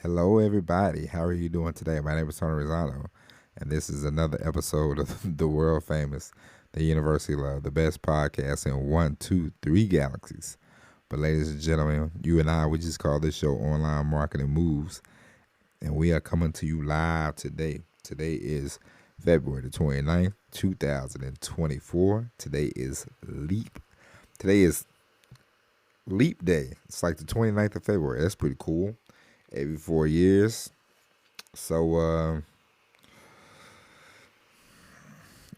Hello, everybody. How are you doing today? My name is Tony Rosano, and this is another episode of the world famous, the University Love, the best podcast in one, two, three galaxies. But, ladies and gentlemen, you and I, we just call this show Online Marketing Moves, and we are coming to you live today. Today is February the 29th, 2024. Today is Leap. Today is Leap Day. It's like the 29th of February. That's pretty cool. Every 4 years. So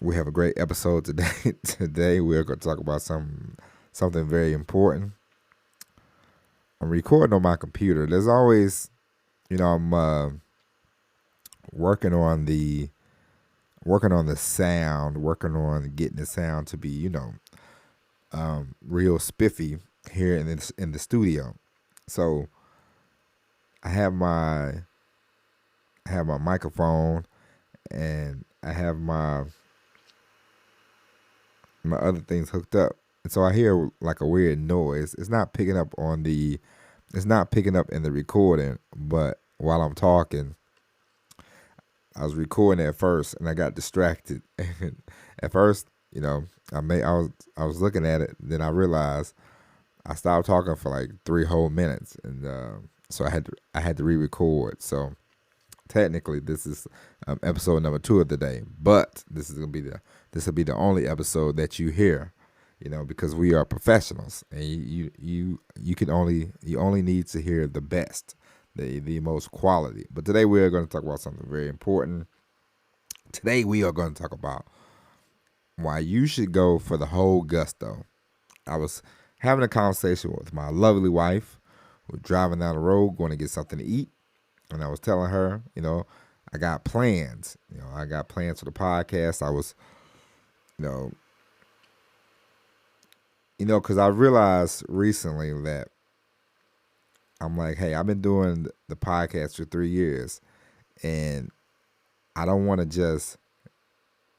we have a great episode today. Today we're going to talk about something very important. I'm recording on my computer. There's always, I'm working on the sound, working on getting the sound to be, real spiffy here in the studio. So I have my microphone and I have my other things hooked up. And so I hear like a weird noise. It's not picking up in the recording, but while I'm talking, I was recording at first and I got distracted. And at first, I was looking at it, then I realized I stopped talking for like 3 whole minutes, and so I had to re-record. So technically, this is episode number 2 of the day, but this will be the only episode that you hear, because we are professionals, and you only need to hear the best, the most quality. But today we are going to talk about something very important. Today we are going to talk about why you should go for the whole gusto. I was having a conversation with my lovely wife. We're driving down the road, going to get something to eat. And I was telling her, I got plans. I got plans for the podcast. I was, because I realized recently that I'm like, hey, I've been doing the podcast for 3 years. And I don't want to just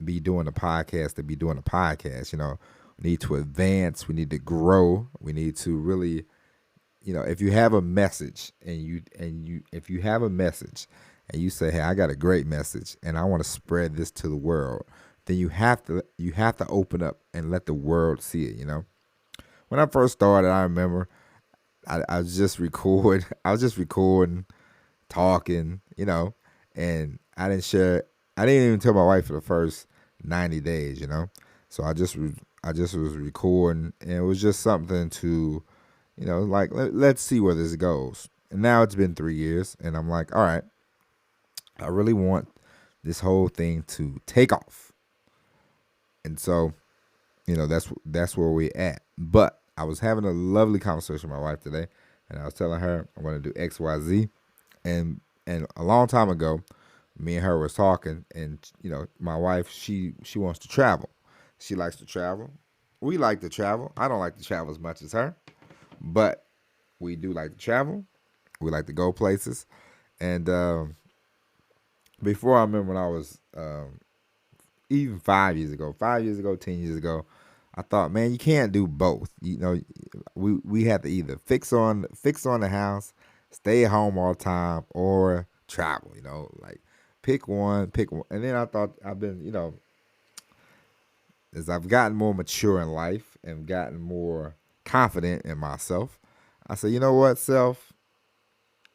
be doing the podcast to be doing the podcast. We need to advance. We need to grow. We need to really, if you have a message if you have a message and you say, hey, I got a great message and I want to spread this to the world, then you have to open up and let the world see it. When I first started, I remember I was just recording, talking, and I didn't even tell my wife for the first 90 days, So I just was recording, and it was just something to, like, let's see where this goes. And now it's been 3 years, and I'm like, all right, I really want this whole thing to take off. And so, that's where we're at. But I was having a lovely conversation with my wife today, and I was telling her I'm going to do X, Y, Z. And a long time ago, me and her was talking, and, my wife, she wants to travel. She likes to travel. We like to travel. I don't like to travel as much as her, but we do like to travel. We like to go places. And before, I remember when I was even 5 years ago, 10 years ago, I thought, man, you can't do both. We have to either fix on the house, stay at home all the time, or travel. Like pick one. And then I thought I've been, as I've gotten more mature in life and gotten more confident in myself, I said, you know what, self,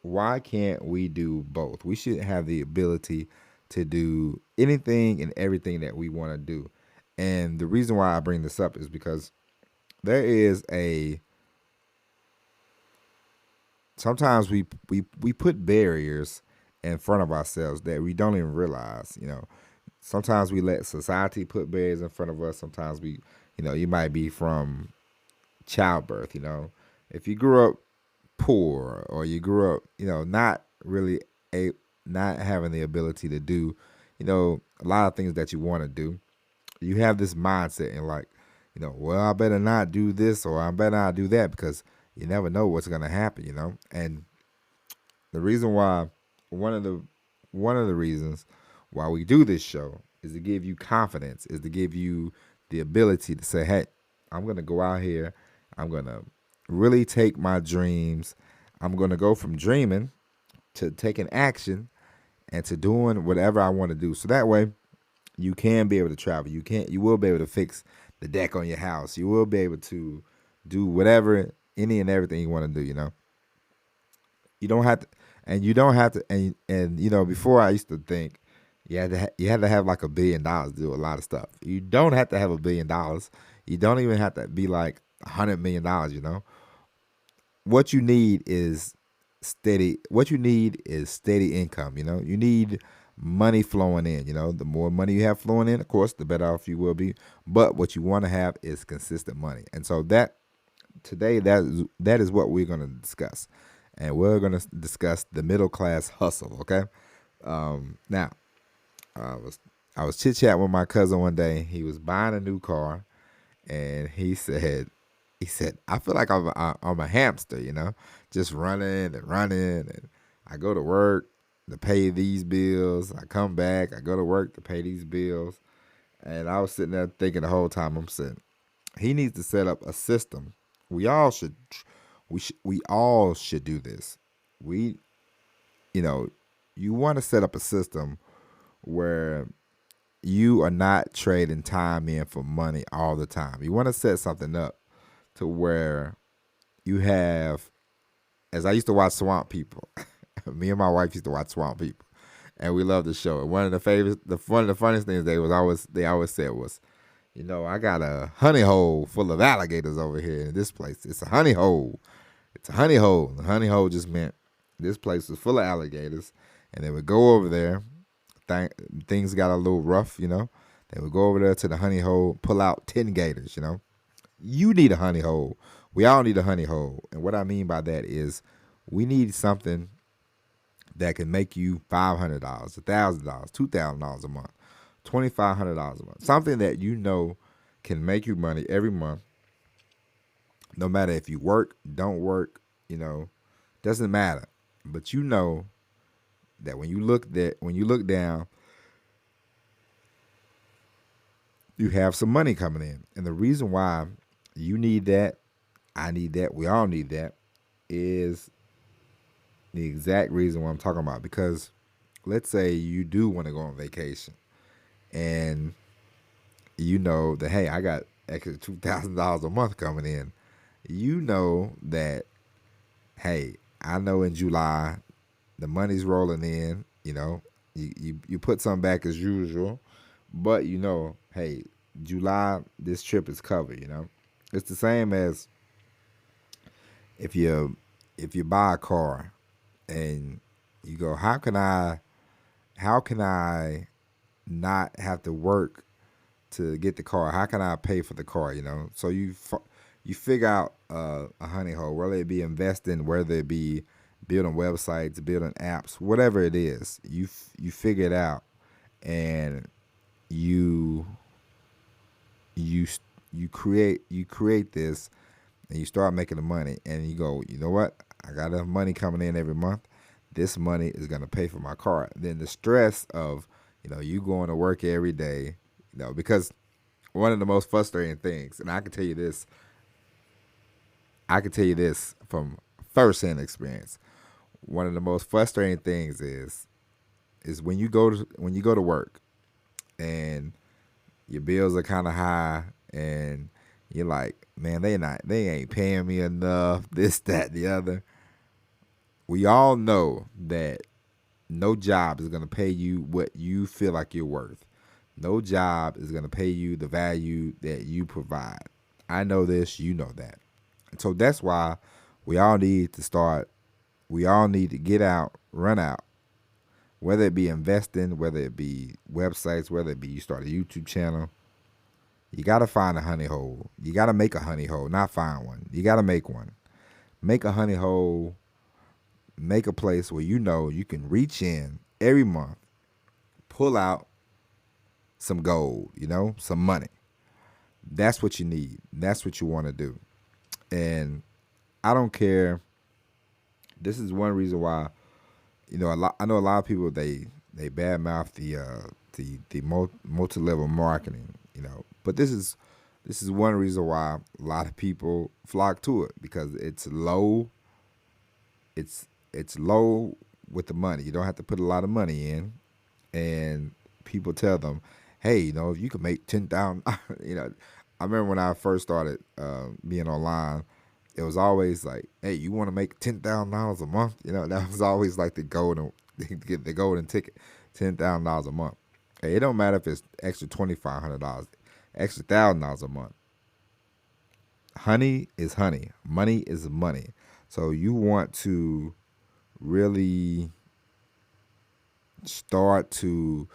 why can't we do both? We should have the ability to do anything and everything that we want to do. And the reason why I bring this up is because there is sometimes we put barriers in front of ourselves that we don't even realize. Sometimes we let society put barriers in front of us. Sometimes we, you might be from childbirth. If you grew up poor, or you grew up, not really not having the ability to do, a lot of things that you want to do, you have this mindset and like, well, I better not do this or I better not do that, because you never know what's gonna happen. And the reason why, one of the reasons why we do this show is to give you confidence, is to give you the ability to say, hey, I'm gonna go out here, I'm gonna really take my dreams. I'm going to go from dreaming to taking action and to doing whatever I want to do. So that way you can be able to travel. You will be able to fix the deck on your house. You will be able to do whatever, any and everything you want to do, You don't have to, and you don't have to, and before I used to think you had to have like $1 billion to do a lot of stuff. You don't have to have $1 billion. You don't even have to be like $100 million. What you need is steady. What you need is steady income. You need money flowing in. The more money you have flowing in, of course, the better off you will be. But what you want to have is consistent money. And so today that is what we're going to discuss, and we're going to discuss the middle class hustle. Okay. Now, I was chit chatting with my cousin one day. He was buying a new car, and he said, I feel like I'm a hamster, just running and running. And I go to work to pay these bills. I come back. I go to work to pay these bills. And I was sitting there thinking the whole time, I'm saying, he needs to set up a system. We all should do this. We, you want to set up a system where you are not trading time in for money all the time. You want to set something up to where you have, as I used to watch Swamp People. Me and my wife used to watch Swamp People, and we loved the show. And one of the funniest things they always said was, I got a honey hole full of alligators over here in this place. It's a honey hole. It's a honey hole. The honey hole just meant this place was full of alligators, and they would go over there. Things got a little rough, They would go over there to the honey hole, pull out 10 gators, You need a honey hole. We all need a honey hole. And what I mean by that is we need something that can make you $500, $1,000, $2,000 a month, $2,500 a month. Something that can make you money every month, no matter if you work, don't work, doesn't matter. But that when you look down, you have some money coming in. And the reason why you need that, I need that, we all need that, is the exact reason why I'm talking about. Because let's say you do want to go on vacation, and that, hey, I got extra $2,000 a month coming in. That, hey, I know in July the money's rolling in. You put some back as usual, but hey, July, this trip is covered. It's the same as if you buy a car and you go, how can I not have to work to get the car? How can I pay for the car? So you figure out a honey hole, whether it be investing, whether it be building websites, building apps, whatever it is. You figure it out, and you create this, and you start making the money, and you go, you know what? I got enough money coming in every month. This money is going to pay for my car. Then the stress of, you going to work every day, because one of the most frustrating things, and I can tell you this from first-hand experience. One of the most frustrating things is when you go to work, and your bills are kind of high, and you're like, man, they ain't paying me enough, this, that, the other. We all know that no job is going to pay you what you feel like you're worth. No job is going to pay you the value that you provide. I know this, you know that. And so that's why we all need to get out, run out, whether it be investing, whether it be websites, whether it be you start a YouTube channel. You got to find a honey hole. You got to make a honey hole, not find one. You got to make one. Make a honey hole. Make a place where you can reach in every month, pull out some gold, some money. That's what you need. That's what you want to do. And I don't care. This is one reason why, I know a lot of people, they badmouth the multi-level marketing, but this is one reason why a lot of people flock to it, because it's low with the money. You don't have to put a lot of money in, and people tell them, "Hey, if you can make 10,000, I remember when I first started being online, it was always like, "Hey, you want to make $10,000 a month?" That was always like the golden, the golden ticket, $10,000 a month. Hey, it don't matter if it's extra $2,500, extra $1,000 a month. Honey is honey. Money is money. So you want to really start to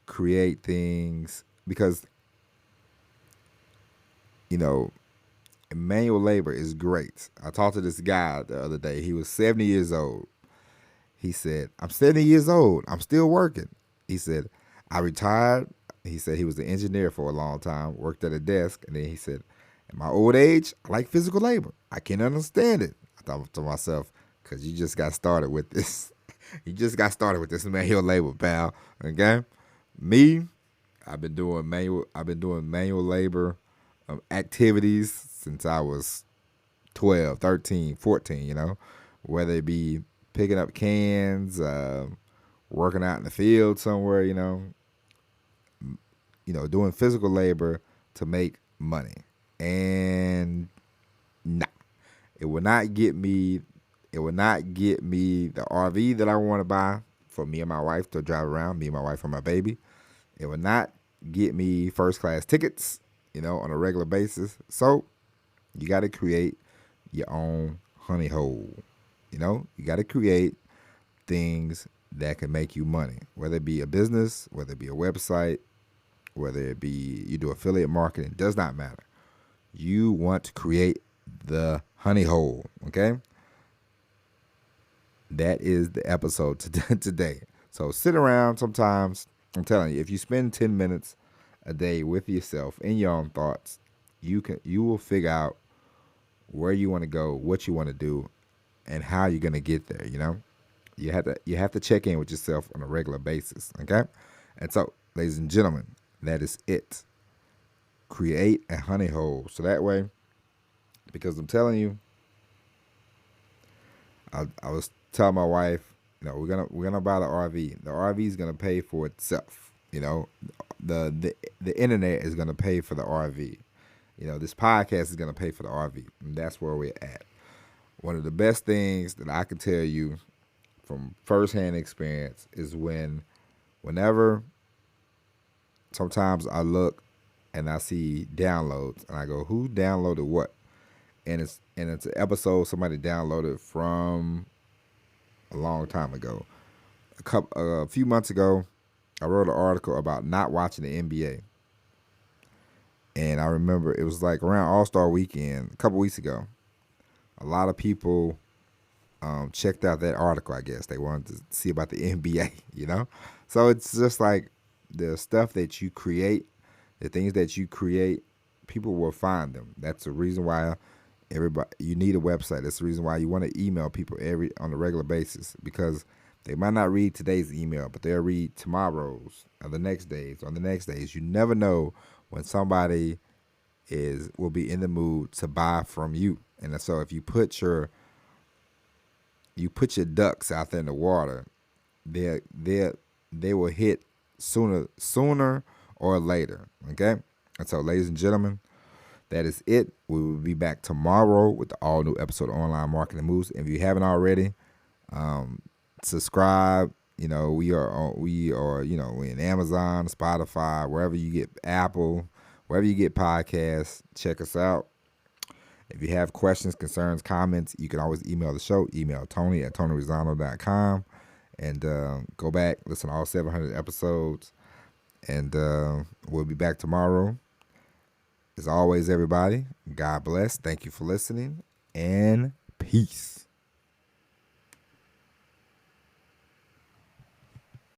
create things because manual labor is great. I talked to this guy the other day. He was 70 years old. He said, "I'm 70 years old. I'm still working." He said, "I retired." He said he was an engineer for a long time, worked at a desk, and then he said, "In my old age, I like physical labor. I can't understand it." I thought to myself, "Because you just got started with this. You just got started with this manual labor, pal." Okay, me, I've been doing manual labor activities since I was 12, 13, 14, whether it be picking up cans, working out in the field somewhere, doing physical labor to make money. And nah, it will not get me the RV that I want to buy for me and my wife to drive around, me and my wife and my baby. It will not get me first class tickets, on a regular basis. So you got to create your own honey hole. You got to create things that can make you money, whether it be a business, whether it be a website, whether it be you do affiliate marketing, does not matter. You want to create the honey hole, okay? That is the episode today. So sit around sometimes. I'm telling you, if you spend 10 minutes a day with yourself in your own thoughts, you will figure out where you want to go, what you want to do, and how you're going to get there, You have to check in with yourself on a regular basis, okay? And so, ladies and gentlemen, that is it. Create a honey hole. So that way, because I'm telling you, I was telling my wife, we're gonna buy the RV. The RV is gonna pay for itself. The internet is gonna pay for the RV. This podcast is gonna pay for the RV, and that's where we're at. One of the best things that I can tell you from firsthand experience is whenever sometimes I look and I see downloads and I go, who downloaded what? And it's an episode somebody downloaded from a long time ago. A few months ago, I wrote an article about not watching the NBA. And I remember it was like around All-Star Weekend, a couple weeks ago. A lot of people checked out that article, I guess. They wanted to see about the NBA, So it's just like the stuff that you create, the things that you create, people will find them. That's the reason why you need a website. That's the reason why you want to email people on a regular basis, because they might not read today's email, but they'll read tomorrow's or the next days. On the next days, you never know when somebody will be in the mood to buy from you. And so if you put your ducks out there in the water, they will hit sooner or later. Okay? And so, ladies and gentlemen, that is it. We will be back tomorrow with the all new episode of Online Marketing Moves. If you haven't already, subscribe. We are in Amazon, Spotify, wherever you get Apple, wherever you get podcasts. Check us out. If you have questions, concerns, comments, you can always email the show. Email Tony at TonyRosano.com. And go back, listen to all 700 episodes. And we'll be back tomorrow. As always, everybody, God bless. Thank you for listening. And peace.